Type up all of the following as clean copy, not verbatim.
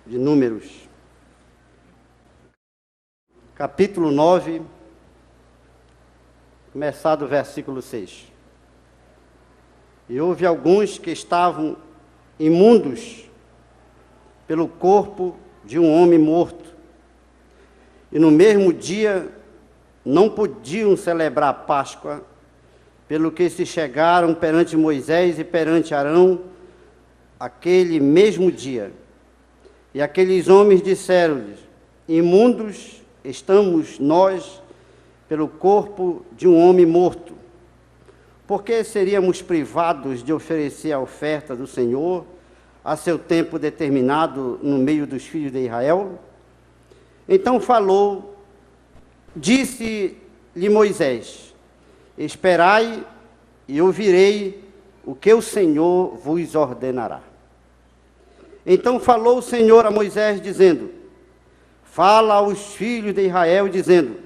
de Números, capítulo 9, começar do versículo 6. E houve alguns que estavam imundos pelo corpo de um homem morto, e no mesmo dia não podiam celebrar a Páscoa, pelo que se chegaram perante Moisés e perante Arão aquele mesmo dia. E aqueles homens disseram-lhes: imundos estamos nós pelo corpo de um homem morto. Por que seríamos privados de oferecer a oferta do Senhor a seu tempo determinado no meio dos filhos de Israel? Então disse-lhe Moisés: esperai e ouvirei o que o Senhor vos ordenará. Então falou o Senhor a Moisés, dizendo: fala aos filhos de Israel, dizendo: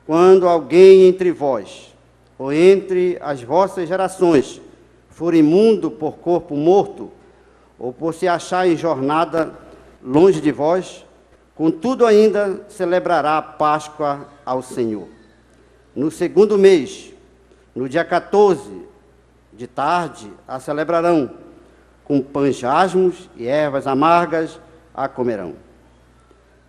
quando alguém entre vós, ou entre as vossas gerações, for imundo por corpo morto, ou por se achar em jornada longe de vós, contudo ainda celebrará a Páscoa ao Senhor. No segundo mês, no dia 14 de tarde, a celebrarão. Com pães asmos e ervas amargas a comerão.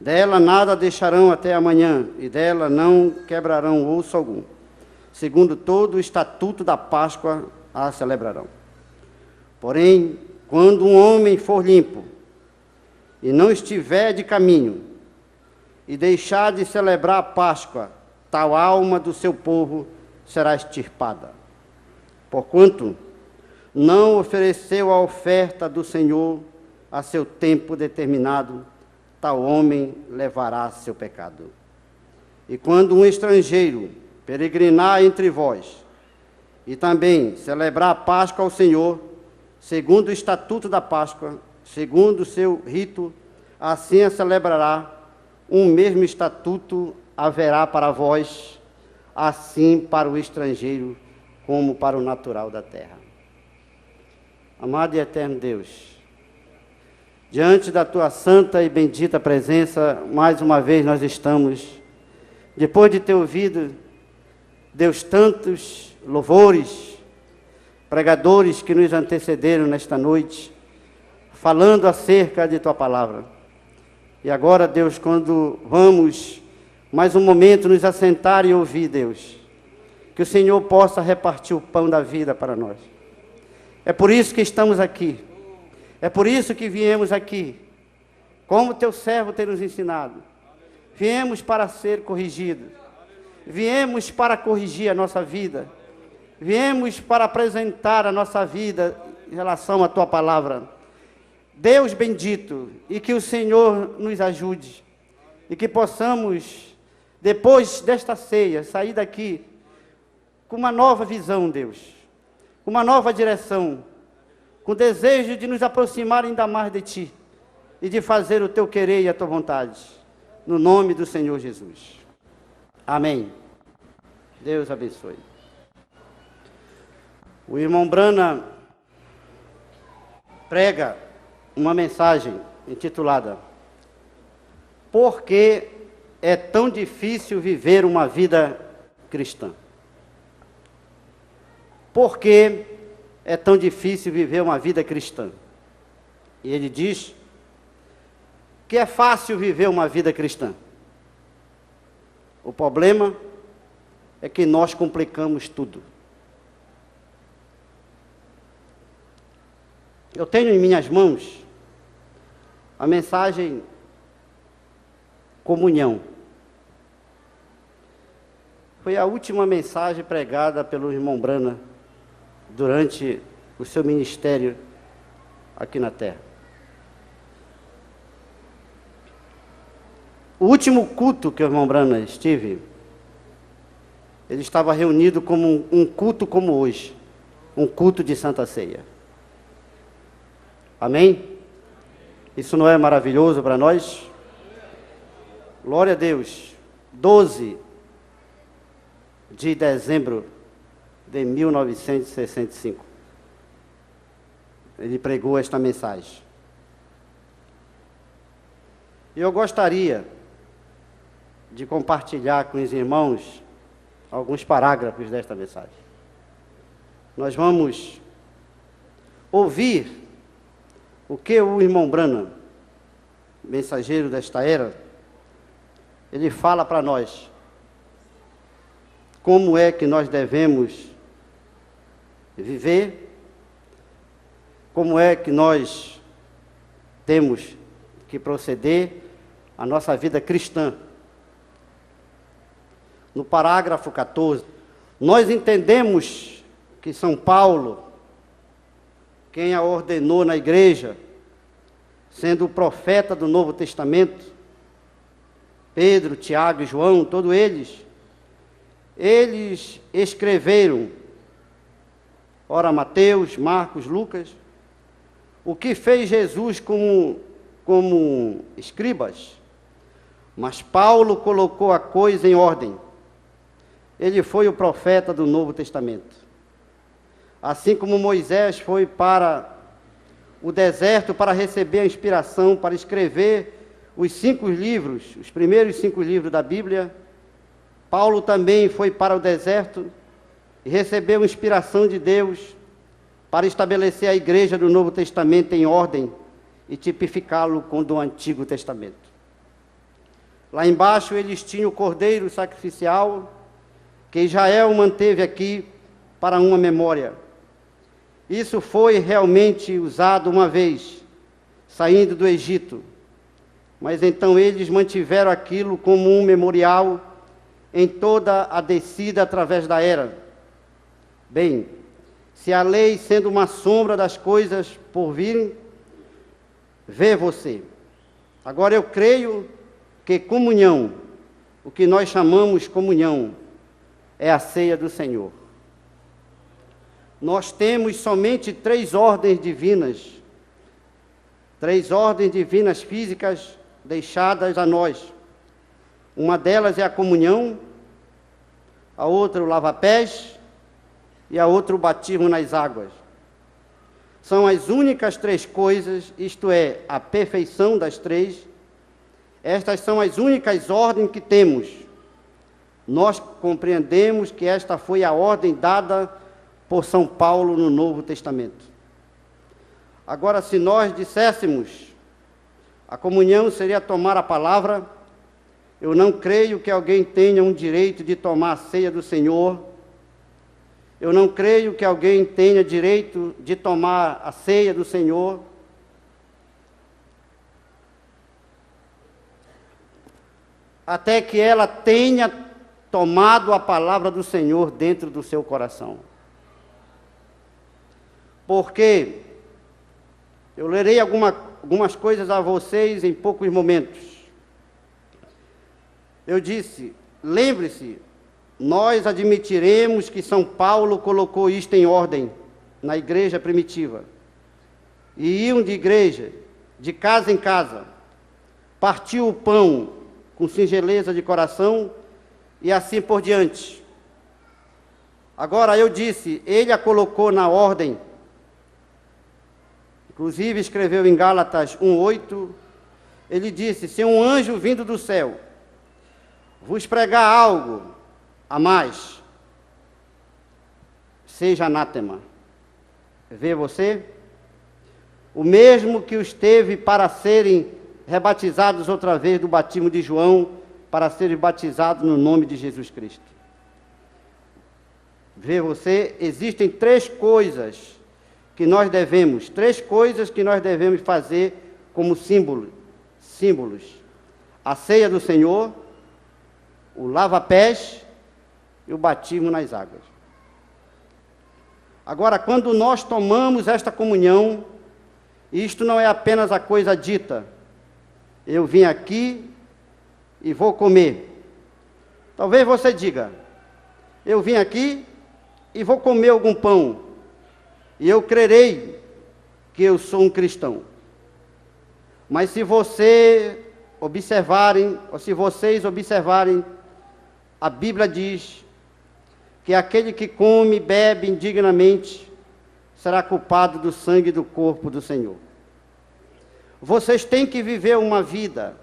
Dela nada deixarão até amanhã, e dela não quebrarão osso algum. Segundo todo o estatuto da Páscoa a celebrarão. Porém, quando um homem for limpo, e não estiver de caminho, e deixar de celebrar a Páscoa, tal alma do seu povo será extirpada. Porquanto não ofereceu a oferta do Senhor a seu tempo determinado, tal homem levará seu pecado. E quando um estrangeiro peregrinar entre vós, e também celebrar a Páscoa ao Senhor, segundo o estatuto da Páscoa, segundo o seu rito, assim a celebrará, um mesmo estatuto haverá para vós, assim para o estrangeiro, como para o natural da terra. Amado e eterno Deus, diante da Tua santa e bendita presença, mais uma vez nós estamos, depois de ter ouvido, Deus, tantos louvores, pregadores que nos antecederam nesta noite, falando acerca de Tua palavra. E agora, Deus, quando vamos mais um momento nos assentar e ouvir, Deus, que o Senhor possa repartir o pão da vida para nós. É por isso que estamos aqui. É por isso que viemos aqui. Como Teu servo tem nos ensinado. Viemos para ser corrigidos. Viemos para corrigir a nossa vida. Viemos para apresentar a nossa vida em relação à Tua palavra. Deus bendito, e que o Senhor nos ajude. E que possamos, depois desta ceia, sair daqui com uma nova visão, Deus. Uma nova direção, com desejo de nos aproximar ainda mais de Ti, e de fazer o Teu querer e a Tua vontade, no nome do Senhor Jesus. Amém. Deus abençoe. O irmão Brana prega uma mensagem intitulada: Por que é tão difícil viver uma vida cristã? Por que é tão difícil viver uma vida cristã? E ele diz que é fácil viver uma vida cristã. O problema é que nós complicamos tudo. Eu tenho em minhas mãos a mensagem Comunhão. Foi a última mensagem pregada pelo irmão Brana durante o seu ministério aqui na terra. O último culto que o irmão Brana esteve, ele estava reunido como um culto como hoje, um culto de Santa Ceia. Amém? Isso não é maravilhoso para nós? Glória a Deus. 12 de dezembro de 1965. Ele pregou esta mensagem. Eu gostaria de compartilhar com os irmãos alguns parágrafos desta mensagem. Nós vamos ouvir o que o irmão Branham, mensageiro desta era, ele fala para nós como é que nós devemos viver, como é que nós temos que proceder a nossa vida cristã. No parágrafo 14, nós entendemos que São Paulo, quem a ordenou na igreja, sendo o profeta do Novo Testamento, Pedro, Tiago e João, todos eles escreveram, ora Mateus, Marcos, Lucas, o que fez Jesus como escribas, mas Paulo colocou a coisa em ordem. Ele foi o profeta do Novo Testamento. Assim como Moisés foi para o deserto para receber a inspiração para escrever os 5 livros, os primeiros 5 livros da Bíblia, Paulo também foi para o deserto e recebeu inspiração de Deus para estabelecer a igreja do Novo Testamento em ordem e tipificá-lo com o do Antigo Testamento. Lá embaixo eles tinham o cordeiro sacrificial, que Israel manteve aqui para uma memória. Isso foi realmente usado uma vez, saindo do Egito, mas então eles mantiveram aquilo como um memorial em toda a descida através da era. Bem, se a lei, sendo uma sombra das coisas por virem, vê você. Agora eu creio que comunhão, o que nós chamamos comunhão, é a ceia do Senhor. Nós temos somente 3 ordens divinas, 3 ordens divinas físicas deixadas a nós. Uma delas é a comunhão, a outra o lava-pés e a outra o batismo nas águas. São as únicas 3 coisas, isto é, a perfeição das 3. Estas são as únicas ordens que temos. Nós compreendemos que esta foi a ordem dada por São Paulo no Novo Testamento. Agora, se nós disséssemos, a comunhão seria tomar a palavra, eu não creio que alguém tenha um direito de tomar a ceia do Senhor. Eu não creio que alguém tenha direito de tomar a ceia do Senhor até que ela tenha tomado a palavra do Senhor dentro do seu coração. Porque eu lerei algumas coisas a vocês em poucos momentos. Eu disse, lembre-se, nós admitiremos que São Paulo colocou isto em ordem na igreja primitiva. E iam de igreja, de casa em casa, partiu o pão com singeleza de coração e assim por diante. Agora eu disse, ele a colocou na ordem. Inclusive escreveu em Gálatas 1:8, ele disse, se um anjo vindo do céu vos pregar algo a mais, seja anátema. Vê você? O mesmo que os teve para serem rebatizados outra vez do batismo de João, para serem batizados no nome de Jesus Cristo. Vê você? Existem 3 coisas que nós devemos, 3 coisas que nós devemos fazer como símbolos. A ceia do Senhor, o lava-pés e o batismo nas águas. Agora, quando nós tomamos esta comunhão, isto não é apenas a coisa dita, eu vim aqui e vou comer. Talvez você diga, eu vim aqui e vou comer algum pão, e eu crerei que eu sou um cristão. Mas se vocês observarem, a Bíblia diz que aquele que come e bebe indignamente será culpado do sangue e do corpo do Senhor. Vocês têm que viver uma vida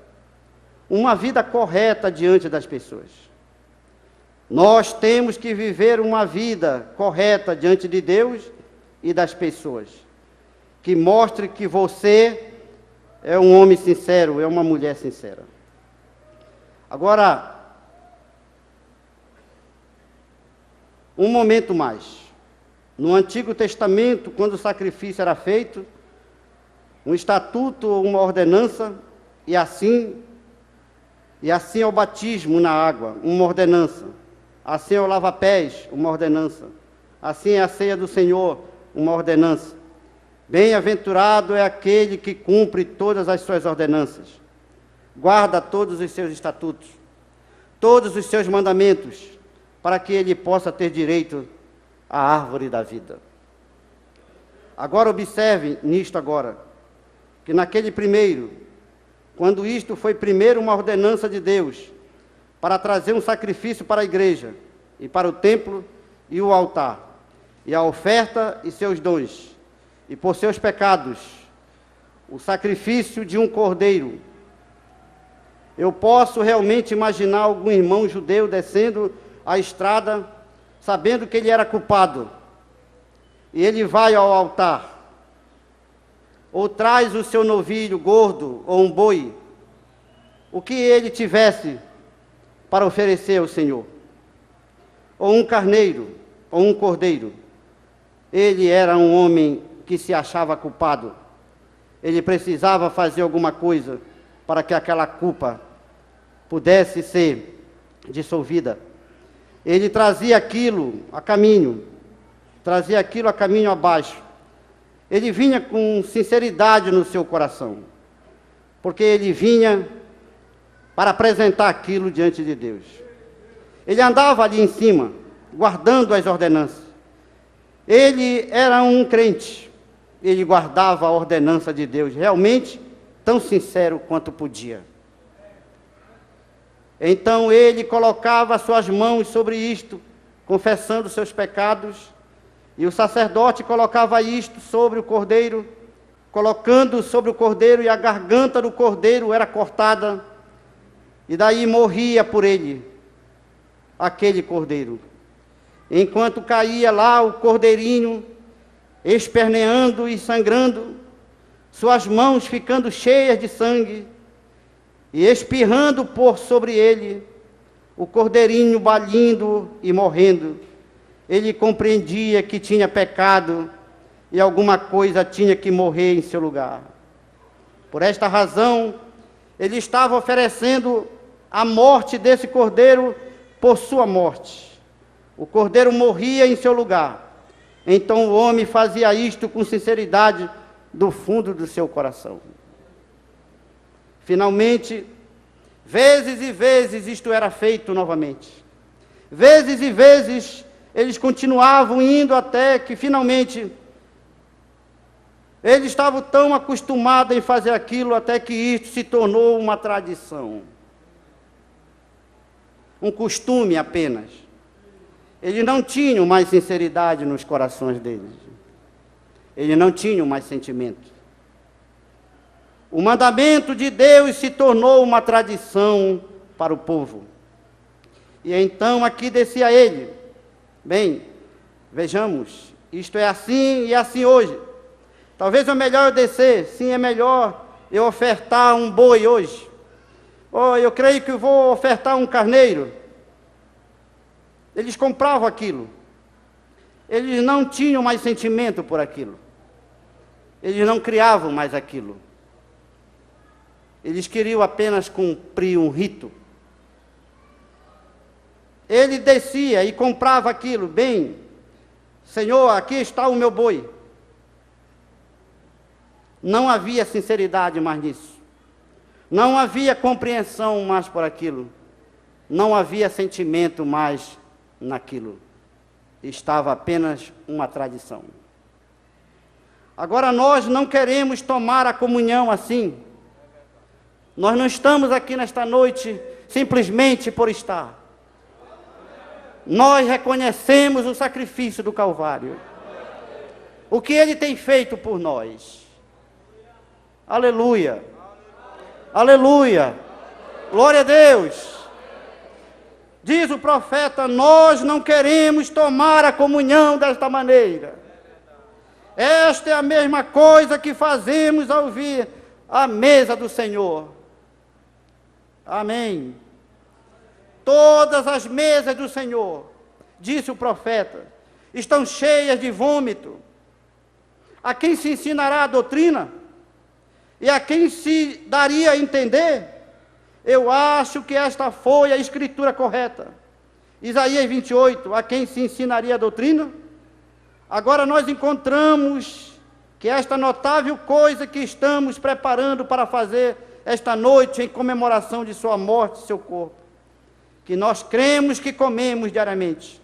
uma vida correta diante das pessoas. Nós temos que viver uma vida correta diante de Deus e das pessoas, que mostre que você é um homem sincero, é uma mulher sincera. Agora, um momento mais. No Antigo Testamento, quando o sacrifício era feito, um estatuto ou uma ordenança, e assim é o batismo na água, uma ordenança. Assim é o lava-pés, uma ordenança. Assim é a ceia do Senhor, uma ordenança. Bem-aventurado é aquele que cumpre todas as suas ordenanças, guarda todos os seus estatutos, todos os seus mandamentos, para que ele possa ter direito à árvore da vida. Agora observe nisto agora, que naquele primeiro, quando isto foi primeiro uma ordenança de Deus, para trazer um sacrifício para a igreja, e para o templo e o altar, e a oferta e seus dons, e por seus pecados, o sacrifício de um cordeiro. Eu posso realmente imaginar algum irmão judeu descendo a estrada, sabendo que ele era culpado, e ele vai ao altar, ou traz o seu novilho gordo, ou um boi, o que ele tivesse para oferecer ao Senhor, ou um carneiro, ou um cordeiro. Ele era um homem que se achava culpado, ele precisava fazer alguma coisa para que aquela culpa pudesse ser dissolvida. Ele trazia aquilo a caminho abaixo. Ele vinha com sinceridade no seu coração, porque ele vinha para apresentar aquilo diante de Deus. Ele andava ali em cima, guardando as ordenanças. Ele era um crente, ele guardava a ordenança de Deus, realmente tão sincero quanto podia. Então ele colocava suas mãos sobre isto, confessando seus pecados, e o sacerdote colocava isto sobre o cordeiro, colocando sobre o cordeiro, e a garganta do cordeiro era cortada, e daí morria por ele aquele cordeiro. Enquanto caía lá o cordeirinho, esperneando e sangrando, suas mãos ficando cheias de sangue, e espirrando por sobre ele, o cordeirinho balindo e morrendo, ele compreendia que tinha pecado e alguma coisa tinha que morrer em seu lugar. Por esta razão, ele estava oferecendo a morte desse cordeiro por sua morte. O cordeiro morria em seu lugar. Então o homem fazia isto com sinceridade do fundo do seu coração. Finalmente, vezes e vezes isto era feito novamente. Vezes e vezes eles continuavam indo até que finalmente eles estavam tão acostumados em fazer aquilo até que isto se tornou uma tradição. Um costume apenas. Eles não tinham mais sinceridade nos corações deles. Eles não tinham mais sentimento. O mandamento de Deus se tornou uma tradição para o povo. E então aqui descia ele. Bem, vejamos, isto é assim e é assim hoje. Talvez é melhor eu descer, sim, é melhor eu ofertar um boi hoje. Ou eu creio que eu vou ofertar um carneiro. Eles compravam aquilo. Eles não tinham mais sentimento por aquilo. Eles não criavam mais aquilo. Eles queriam apenas cumprir um rito. Ele descia e comprava aquilo. Bem, Senhor, aqui está o meu boi. Não havia sinceridade mais nisso. Não havia compreensão mais por aquilo. Não havia sentimento mais naquilo. Estava apenas uma tradição. Agora nós não queremos tomar a comunhão assim. Nós não estamos aqui nesta noite simplesmente por estar. Nós reconhecemos o sacrifício do Calvário. O que Ele tem feito por nós. Aleluia. Aleluia. Glória a Deus. Diz o profeta, nós não queremos tomar a comunhão desta maneira. Esta é a mesma coisa que fazemos ao vir à mesa do Senhor. Amém. Todas as mesas do Senhor, disse o profeta, estão cheias de vômito. A quem se ensinará a doutrina? E a quem se daria a entender? Eu acho que esta foi a escritura correta. Isaías 28, a quem se ensinaria a doutrina? Agora nós encontramos que esta notável coisa que estamos preparando para fazer esta noite em comemoração de sua morte e seu corpo, que nós cremos que comemos diariamente.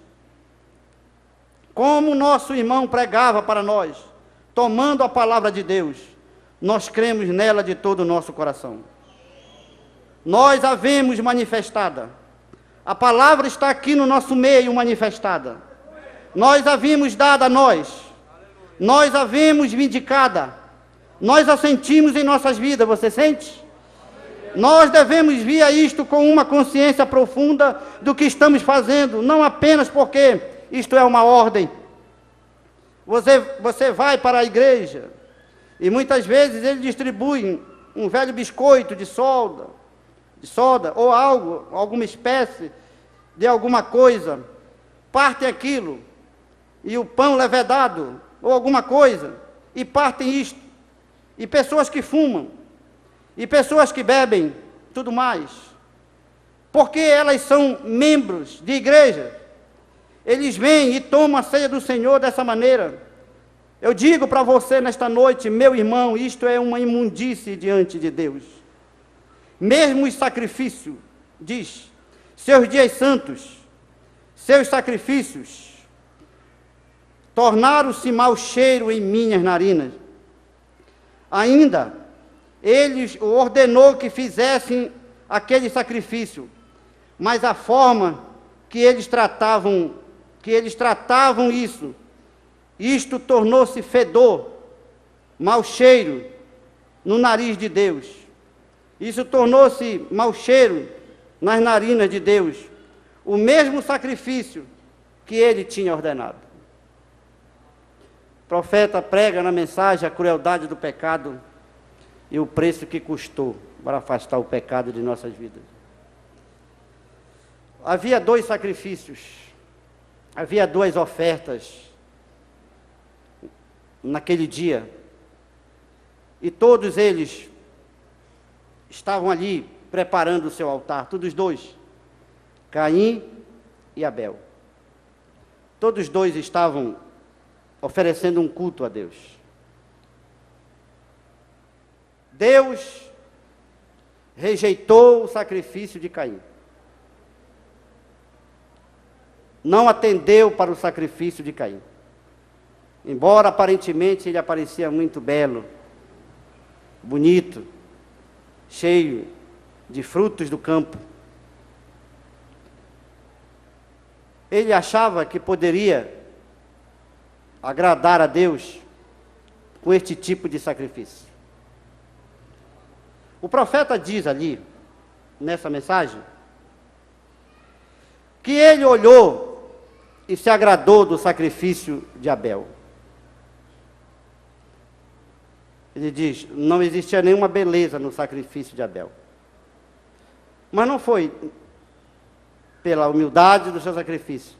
Como nosso irmão pregava para nós, tomando a palavra de Deus, nós cremos nela de todo o nosso coração. Nós a vemos manifestada. A palavra está aqui no nosso meio manifestada. Nós a vimos dada a nós. Nós a vemos vindicada. Nós a sentimos em nossas vidas. Você sente? Nós devemos vir a isto com uma consciência profunda do que estamos fazendo, não apenas porque isto é uma ordem. Você vai para a igreja e muitas vezes ele distribui um velho biscoito de soda ou algo, alguma espécie de alguma coisa, partem aquilo, e o pão levedado, ou alguma coisa, e partem isto, e pessoas que fumam, e pessoas que bebem, tudo mais, porque elas são membros de igreja, eles vêm e tomam a ceia do Senhor dessa maneira. Eu digo para você nesta noite, meu irmão, isto é uma imundície diante de Deus. Mesmo o sacrifício, diz, seus dias santos, seus sacrifícios, tornaram-se mau cheiro em minhas narinas. Ainda, ele ordenou que fizessem aquele sacrifício, mas a forma que eles tratavam isto tornou-se fedor, mau cheiro no nariz de Deus. Isso tornou-se mau cheiro nas narinas de Deus, o mesmo sacrifício que ele tinha ordenado. O profeta prega na mensagem a crueldade do pecado e o preço que custou para afastar o pecado de nossas vidas. Havia 2 sacrifícios, havia 2 ofertas naquele dia, e todos eles estavam ali preparando o seu altar, todos 2, Caim e Abel. Todos 2 estavam oferecendo um culto a Deus. Deus rejeitou o sacrifício de Caim. Não atendeu para o sacrifício de Caim. Embora aparentemente ele aparecia muito belo, bonito, cheio de frutos do campo, ele achava que poderia agradar a Deus com este tipo de sacrifício. O profeta diz ali, nessa mensagem, que ele olhou e se agradou do sacrifício de Abel. Ele diz, não existia nenhuma beleza no sacrifício de Abel. Mas não foi pela humildade do seu sacrifício,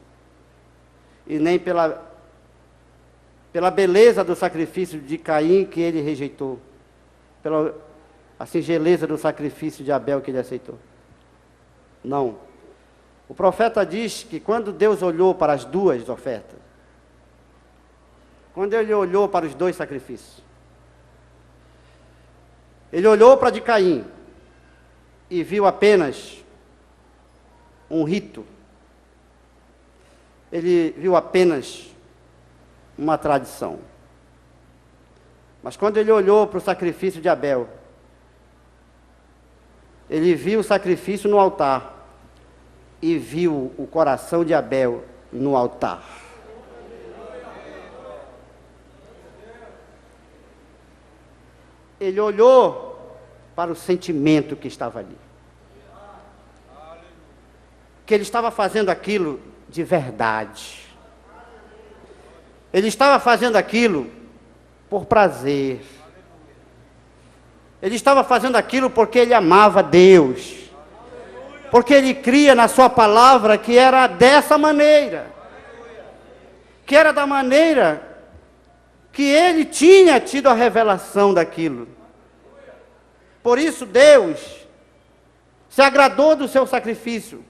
e nem pela beleza do sacrifício de Caim que ele rejeitou, pela a singeleza do sacrifício de Abel que ele aceitou. Não. O profeta diz que quando Deus olhou para as 2 ofertas, quando ele olhou para os 2 sacrifícios, ele olhou para a de Caim e viu apenas um rito. Ele viu apenas uma tradição. Mas quando ele olhou para o sacrifício de Abel, ele viu o sacrifício no altar e viu o coração de Abel no altar. Ele olhou para o sentimento que estava ali. que ele estava fazendo aquilo de verdade. Ele estava fazendo aquilo por prazer. Ele estava fazendo aquilo porque ele amava Deus. Porque ele cria na sua palavra que era dessa maneira. Que era da maneira que ele tinha tido a revelação daquilo. Por isso Deus se agradou do seu sacrifício.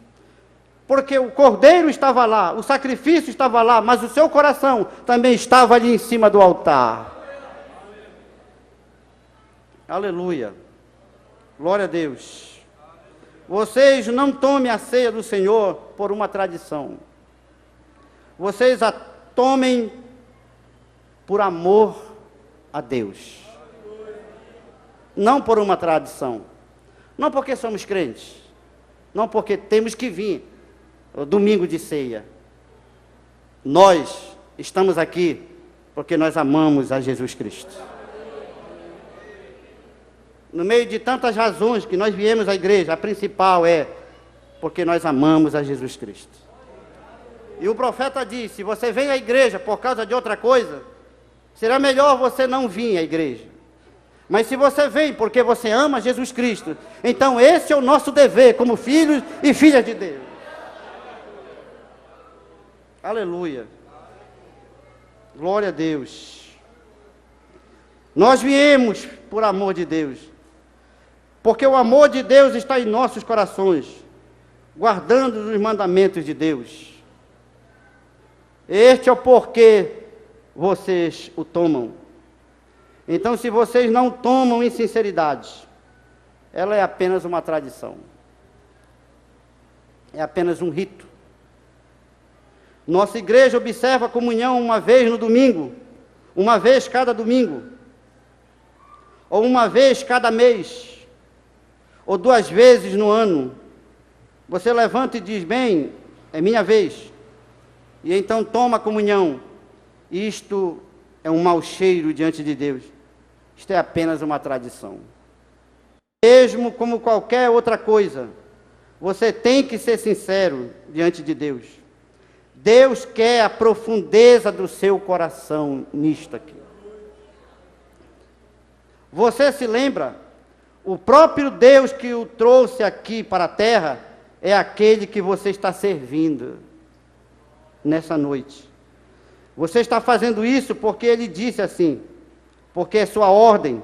Porque o cordeiro estava lá, o sacrifício estava lá, mas o seu coração também estava ali em cima do altar. Aleluia. Glória a Deus. Vocês não tomem a ceia do Senhor por uma tradição. Vocês a tomem por amor a Deus. Não por uma tradição. Não porque somos crentes. Não porque temos que vir o domingo de ceia. Nós estamos aqui porque nós amamos a Jesus Cristo. No meio de tantas razões que nós viemos à igreja, a principal é porque nós amamos a Jesus Cristo. E o profeta disse: se você vem à igreja por causa de outra coisa, será melhor você não vir à igreja. Mas se você vem porque você ama Jesus Cristo, então esse é o nosso dever como filhos e filhas de Deus. Aleluia. Glória a Deus. Nós viemos por amor de Deus. Porque o amor de Deus está em nossos corações, guardando os mandamentos de Deus. Este é o porquê vocês o tomam. Então, se vocês não tomam em sinceridade, ela é apenas uma tradição. É apenas um rito. Nossa igreja observa a comunhão uma vez no domingo, uma vez cada domingo, ou uma vez cada mês, ou 2 vezes no ano. Você levanta e diz: bem, é minha vez. E então toma a comunhão. Isto é um mau cheiro diante de Deus. Isto é apenas uma tradição. Mesmo como qualquer outra coisa, você tem que ser sincero diante de Deus. Deus quer a profundeza do seu coração nisto aqui. Você se lembra? O próprio Deus que o trouxe aqui para a terra é aquele que você está servindo nessa noite. Você está fazendo isso porque ele disse assim, porque é sua ordem.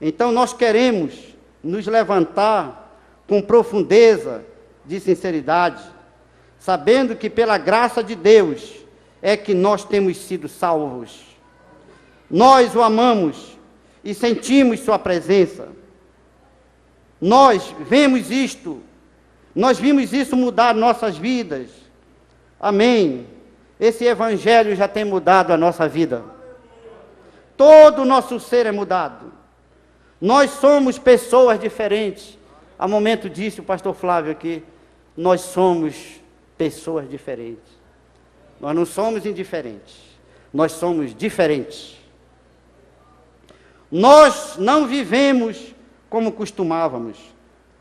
Então nós queremos nos levantar com profundeza de sinceridade, sabendo que pela graça de Deus é que nós temos sido salvos. Nós o amamos e sentimos sua presença. Nós vemos isto, nós vimos isso mudar nossas vidas. Amém. Esse evangelho já tem mudado a nossa vida. Todo o nosso ser é mudado. Nós somos pessoas diferentes. Há momento disse o pastor Flávio aqui, nós somos pessoas diferentes. Nós não somos indiferentes, nós somos diferentes. Nós não vivemos como costumávamos.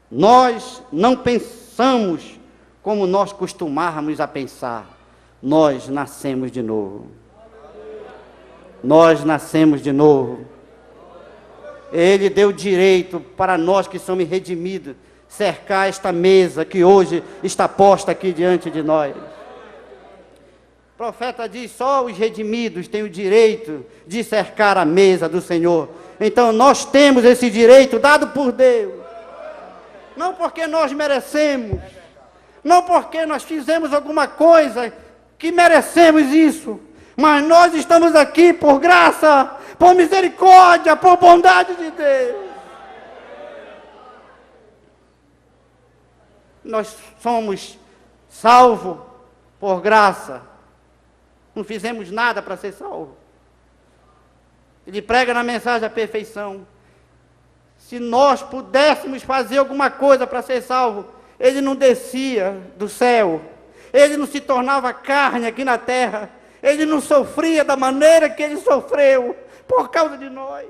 Nós não pensamos como nós costumávamos a pensar. Nós nascemos de novo. Nós nascemos de novo. Ele deu direito para nós que somos redimidos, cercar esta mesa que hoje está posta aqui diante de nós. O profeta diz, só os redimidos têm o direito de cercar a mesa do Senhor. Então nós temos esse direito dado por Deus. Não porque nós merecemos, não porque nós fizemos alguma coisa que merecemos isso, mas nós estamos aqui por graça, por misericórdia, por bondade de Deus. Nós somos salvos por graça. Não fizemos nada para ser salvo. Ele prega na mensagem a perfeição. Se nós pudéssemos fazer alguma coisa para ser salvo, ele não descia do céu. Ele não se tornava carne aqui na terra. Ele não sofria da maneira que ele sofreu por causa de nós.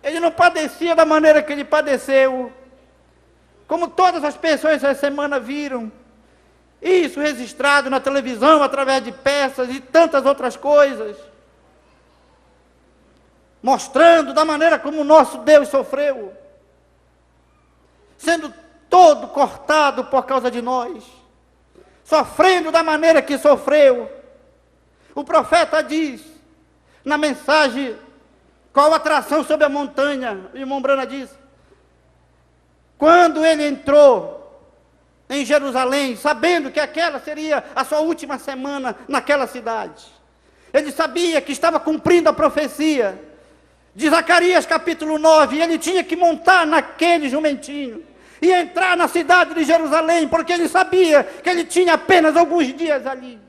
Ele não padecia da maneira que ele padeceu. como todas as pessoas essa semana viram, isso registrado na televisão, através de peças e tantas outras coisas, mostrando da maneira como o nosso Deus sofreu, sendo todo cortado por causa de nós, sofrendo da maneira que sofreu. O profeta diz, na mensagem, qual atração sobre a montanha, o irmão Brana diz, quando ele entrou em Jerusalém, sabendo que aquela seria a sua última semana naquela cidade, ele sabia que estava cumprindo a profecia de Zacarias capítulo 9, e ele tinha que montar naquele jumentinho, e entrar na cidade de Jerusalém, porque ele sabia que ele tinha apenas alguns dias ali.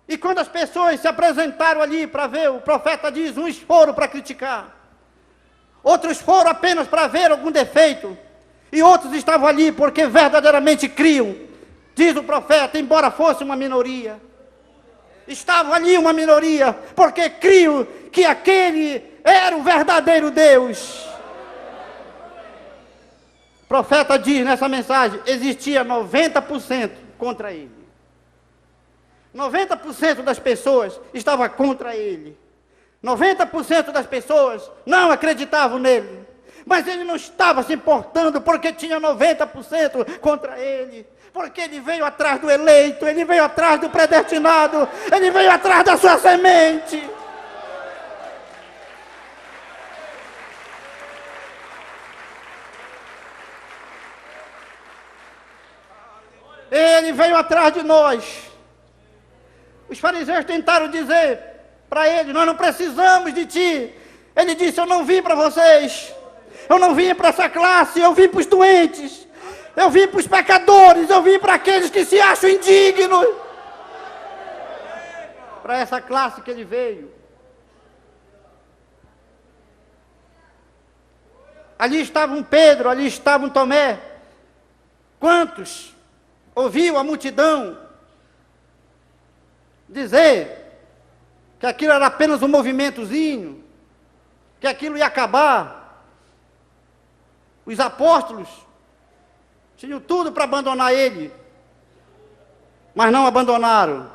E quando as pessoas se apresentaram ali para ver, o profeta diz, uns foram para criticar, outros foram apenas para ver algum defeito, e outros estavam ali porque verdadeiramente criam, diz o profeta, embora fosse uma minoria. Estava ali uma minoria, porque criam que aquele era o verdadeiro Deus. O profeta diz nessa mensagem, existia 90% contra ele. 90% das pessoas estavam contra ele. 90% das pessoas não acreditavam nele. Mas ele não estava se importando, porque tinha 90% contra ele. Porque ele veio atrás do eleito, ele veio atrás do predestinado, ele veio atrás da sua semente. Ele veio atrás de nós. Os fariseus tentaram dizer para ele, nós não precisamos de ti. Ele disse, eu não vim para vocês, eu não vim para essa classe, eu vim para os doentes, eu vim para os pecadores, eu vim para aqueles que se acham indignos. Para essa classe que ele veio. Ali estava um Pedro, ali estava um Tomé. Quantos ouviu a multidão dizer que aquilo era apenas um movimentozinho, que aquilo ia acabar. Os apóstolos tinham tudo para abandonar ele, mas não abandonaram.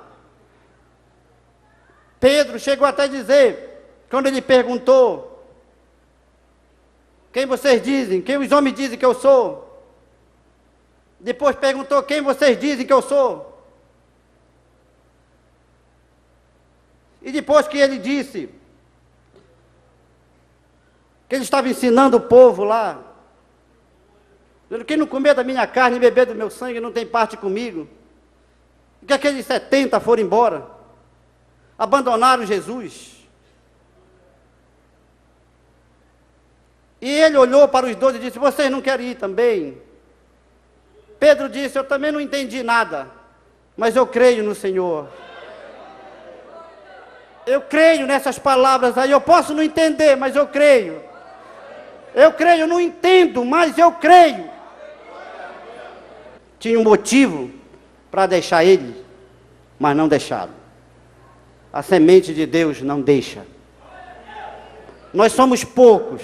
Pedro chegou até a dizer, quando ele perguntou, quem vocês dizem, quem os homens dizem que eu sou? Depois perguntou, quem vocês dizem que eu sou? E depois que ele disse que ele estava ensinando o povo lá, dizendo, quem não comer da minha carne e beber do meu sangue não tem parte comigo, e que aqueles 70 foram embora, abandonaram Jesus. E ele olhou para os 12 e disse, vocês não querem ir também? Pedro disse, eu também não entendi nada, mas eu creio no Senhor. Eu creio nessas palavras aí, eu posso não entender, mas eu creio. Eu creio, não entendo, mas eu creio. Tinha um motivo para deixar ele, mas não deixaram. A semente de Deus não deixa. Nós somos poucos,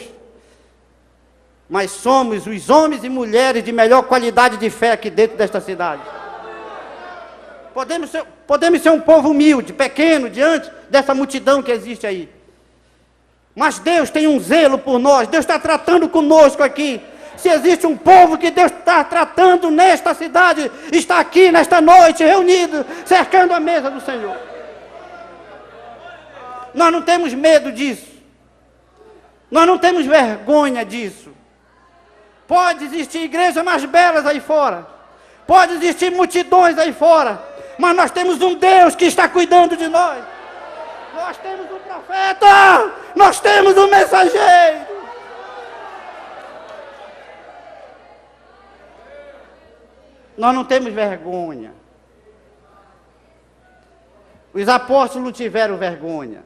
mas somos os homens e mulheres de melhor qualidade de fé aqui dentro desta cidade. Podemos ser um povo humilde, pequeno, diante dessa multidão que existe aí. Mas Deus tem um zelo por nós, Deus está tratando conosco aqui. Se existe um povo que Deus está tratando nesta cidade, está aqui nesta noite, reunido, cercando a mesa do Senhor. Nós não temos medo disso. Nós não temos vergonha disso. Pode existir igrejas mais belas aí fora. Pode existir multidões aí fora. Mas nós temos um Deus que está cuidando de nós. Nós temos um profeta. Nós temos um mensageiro. Nós não temos vergonha. Os apóstolos não tiveram vergonha.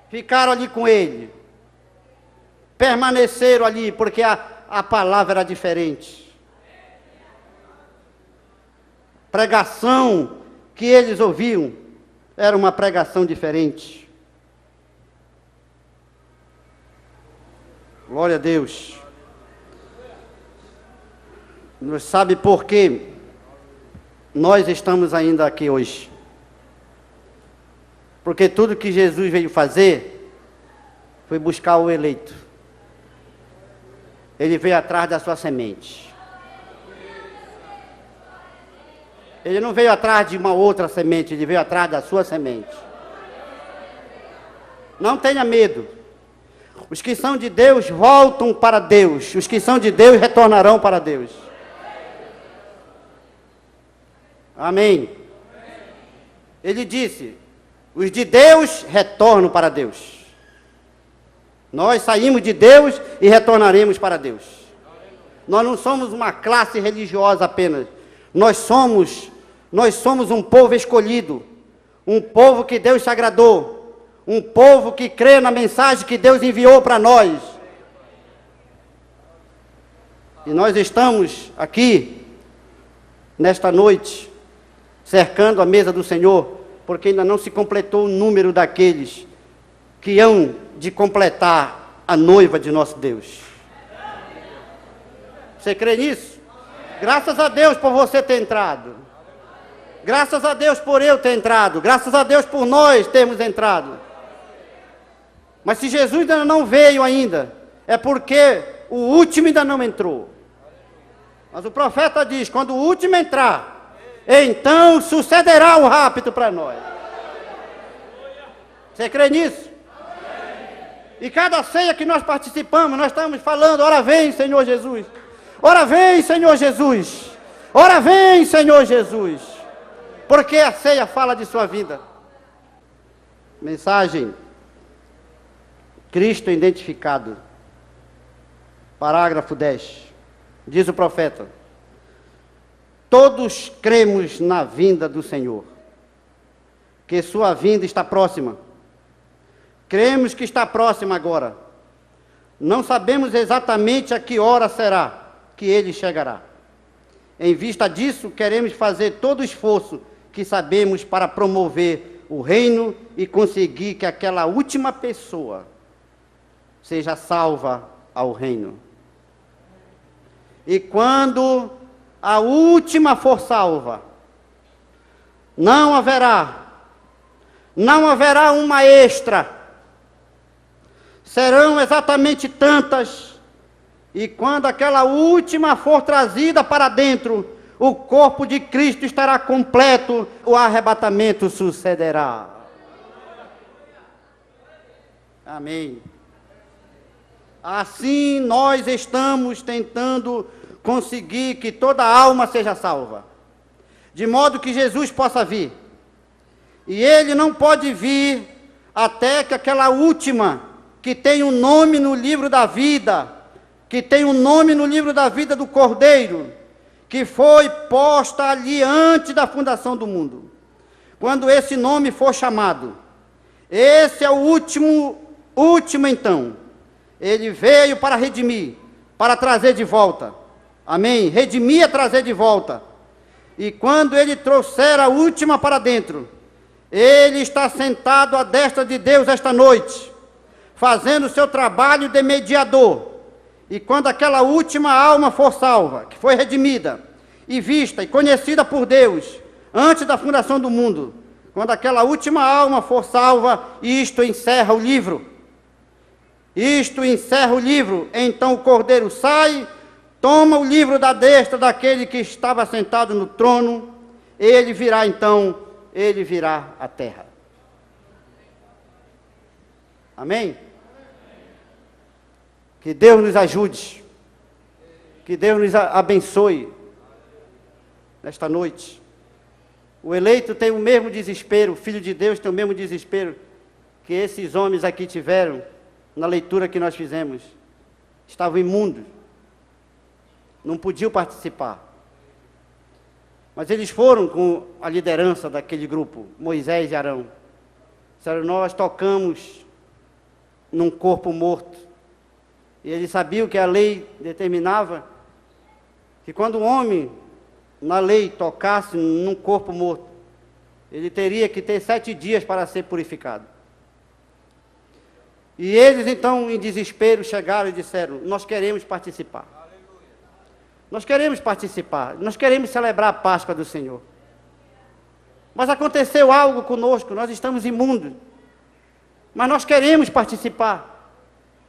Ficaram ali com ele. Permaneceram ali, porque a palavra era diferente. Pregação que eles ouviam era uma pregação diferente. Glória a Deus. Nós sabe por que nós estamos ainda aqui hoje? Porque tudo que Jesus veio fazer foi buscar o eleito. Ele veio atrás da sua semente. Ele não veio atrás de uma outra semente, ele veio atrás da sua semente. Não tenha medo. Os que são de Deus voltam para Deus. Os que são de Deus retornarão para Deus. Amém. Ele disse: os de Deus retornam para Deus. Nós saímos de Deus e retornaremos para Deus. Nós não somos uma classe religiosa apenas. Nós somos um povo escolhido. Um povo que Deus se agradou. Um povo que crê na mensagem que Deus enviou para nós. E nós estamos aqui, nesta noite, cercando a mesa do Senhor, porque ainda não se completou o número daqueles que hão de completar a noiva de nosso Deus. Você crê nisso? Graças a Deus por você ter entrado. Graças a Deus por eu ter entrado. Graças a Deus por nós termos entrado. Mas se Jesus ainda não veio ainda, é porque o último ainda não entrou. Mas o profeta diz: quando o último entrar, então sucederá o rapto para nós. Você crê nisso? E cada ceia que nós participamos, nós estamos falando: ora vem, Senhor Jesus. Ora vem, Senhor Jesus. Ora vem, Senhor Jesus. Porque a ceia fala de sua vida. Mensagem: Cristo identificado. Parágrafo 10. Diz o profeta: todos cremos na vinda do Senhor, que sua vinda está próxima. Cremos que está próxima agora. Não sabemos exatamente a que hora será que ele chegará. Em vista disso, queremos fazer todo o esforço que sabemos para promover o reino e conseguir que aquela última pessoa seja salva ao reino. E quando a última for salva, não haverá uma extra. Serão exatamente tantas. E quando aquela última for trazida para dentro, o corpo de Cristo estará completo, o arrebatamento sucederá. Amém. Assim nós estamos tentando conseguir que toda alma seja salva, de modo que Jesus possa vir. E ele não pode vir até que aquela última, que tem um nome no livro da vida, que tem um nome no livro da vida do Cordeiro, que foi posta ali antes da fundação do mundo. Quando esse nome for chamado, esse é o último então. Ele veio para redimir, para trazer de volta. Amém? Redimir é trazer de volta. E quando ele trouxer a última para dentro, ele está sentado à destra de Deus esta noite, fazendo o seu trabalho de mediador. E quando aquela última alma for salva, que foi redimida, e vista e conhecida por Deus, antes da fundação do mundo, quando aquela última alma for salva, isto encerra o livro. Isto encerra o livro. Então o Cordeiro sai, toma o livro da destra daquele que estava sentado no trono, ele virá à terra. Amém? Que Deus nos ajude, que Deus nos abençoe nesta noite. O eleito tem o mesmo desespero, o Filho de Deus tem o mesmo desespero que esses homens aqui tiveram na leitura que nós fizemos. Estavam imundos, não podiam participar. Mas eles foram com a liderança daquele grupo, Moisés e Arão. Disseram: nós tocamos num corpo morto. E eles sabiam que a lei determinava que quando o homem, na lei, tocasse num corpo morto, ele teria que ter 7 dias para ser purificado. E eles então, em desespero, chegaram e disseram: nós queremos participar. Nós queremos participar, nós queremos celebrar a Páscoa do Senhor. Mas aconteceu algo conosco, nós estamos imundos. Mas nós queremos participar.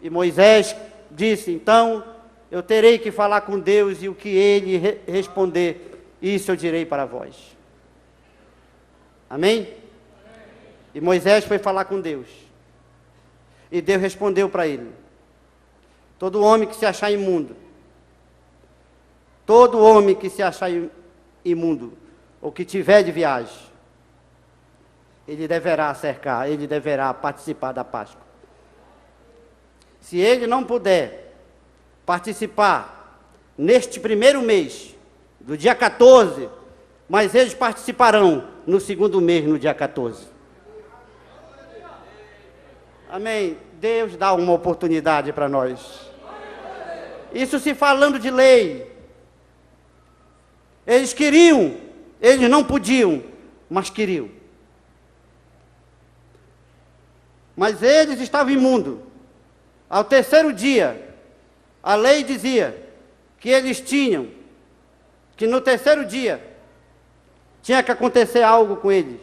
E Moisés disse: então, eu terei que falar com Deus, e o que ele responder, isso eu direi para vós. Amém? E Moisés foi falar com Deus. E Deus respondeu para ele: todo homem que se achar imundo, todo homem que se achar imundo, ou que tiver de viagem, ele deverá cercar, ele deverá participar da Páscoa. Se ele não puder participar neste primeiro mês, do dia 14, mas eles participarão no segundo mês, no dia 14. Amém? Deus dá uma oportunidade para nós. Isso se falando de lei. Eles queriam, eles não podiam, mas queriam. Mas eles estavam imundos. Ao terceiro dia, a lei dizia que eles tinham, que no terceiro dia, tinha que acontecer algo com eles.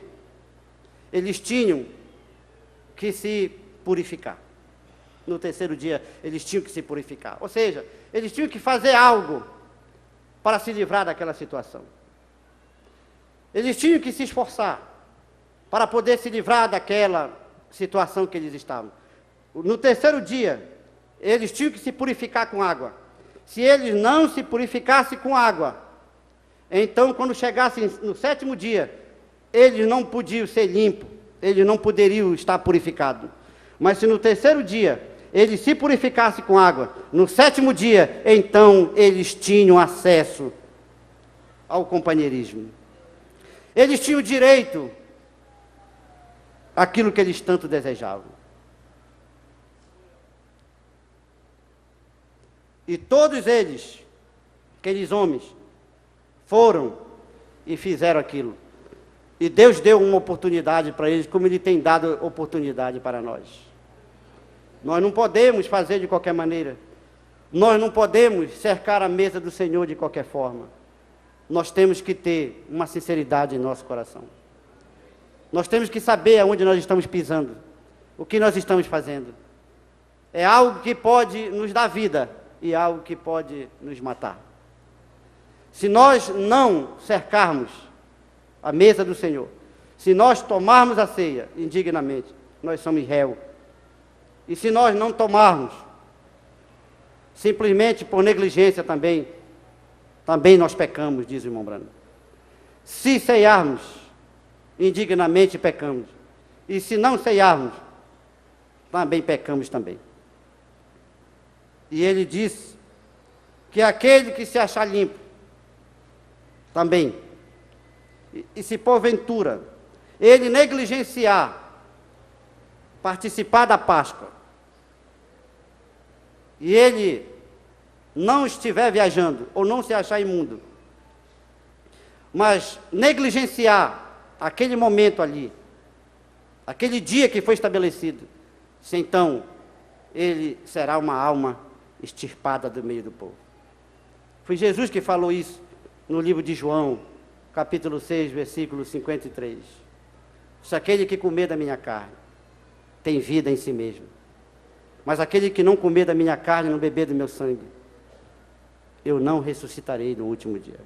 Eles tinham que se purificar. No terceiro dia, eles tinham que se purificar. Ou seja, eles tinham que fazer algo para se livrar daquela situação. Eles tinham que se esforçar para poder se livrar daquela situação que eles estavam. No terceiro dia, eles tinham que se purificar com água. Se eles não se purificassem com água, então, quando chegassem no sétimo dia, eles não podiam ser limpos, eles não poderiam estar purificados. Mas se no terceiro dia, eles se purificassem com água, no sétimo dia, então, eles tinham acesso ao companheirismo. Eles tinham direito àquilo que eles tanto desejavam. E todos eles, aqueles homens, foram e fizeram aquilo. E Deus deu uma oportunidade para eles, como Ele tem dado oportunidade para nós. Nós não podemos fazer de qualquer maneira. Nós não podemos cercar a mesa do Senhor de qualquer forma. Nós temos que ter uma sinceridade em nosso coração. Nós temos que saber aonde nós estamos pisando, o que nós estamos fazendo. É algo que pode nos dar vida e algo que pode nos matar. Se nós não cercarmos a mesa do Senhor, se nós tomarmos a ceia indignamente, nós somos réus. E se nós não tomarmos, simplesmente por negligência também nós pecamos, diz o irmão Brando. Se ceiarmos, indignamente pecamos. E se não ceiarmos, também pecamos também. E ele diz que aquele que se achar limpo, também, e se porventura ele negligenciar participar da Páscoa, e ele não estiver viajando, ou não se achar imundo, mas negligenciar aquele momento ali, aquele dia que foi estabelecido, se então ele será uma alma extirpada do meio do povo. Foi Jesus que falou isso no livro de João, capítulo 6, versículo 53. Se aquele que comer da minha carne tem vida em si mesmo, mas aquele que não comer da minha carne e não beber do meu sangue, eu não ressuscitarei no último dia.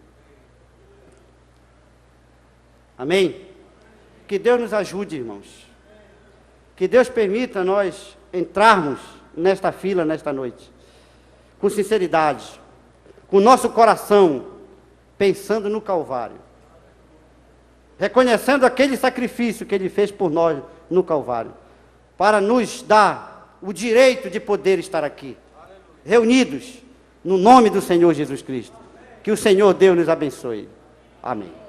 Amém? Que Deus nos ajude, irmãos. Que Deus permita nós entrarmos nesta fila, nesta noite, com sinceridade, com o nosso coração pensando no Calvário, reconhecendo aquele sacrifício que Ele fez por nós no Calvário, para nos dar o direito de poder estar aqui, reunidos, no nome do Senhor Jesus Cristo. Que o Senhor Deus nos abençoe. Amém.